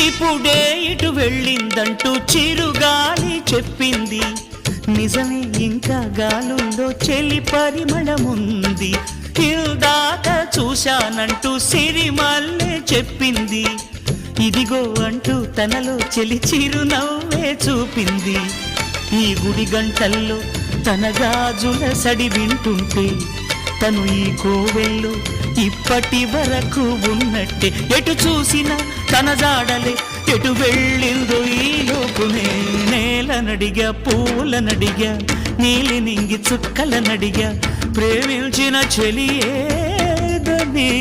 ఇప్పుడే ఇటు వెళ్ళిందంటూ చిరుగాలి చెప్పింది. నిజమే ఇంకా గాలుల్లో చెలి పరిమళముంది. ఇందాక చూశానంటూ సిరిమల్లె చెప్పింది. ఇదిగో అంటూ తనలో చెలి చిరునవ్వే చూపింది. ఈ గుడి గంటల్లో తన గాజుల సడి వింటుంటే తను ఈ కోవెల్లో ఇప్పటి వరకు ఉన్నట్టే. ఎటు చూసినా తన జాడలే, ఎటు వెళ్ళిందో ఈ లోపునే. నేలనడిగా, పూలనడిగా, నీలి నింగి చుక్కలనడిగా, ప్రేమించిన చెలియేదని.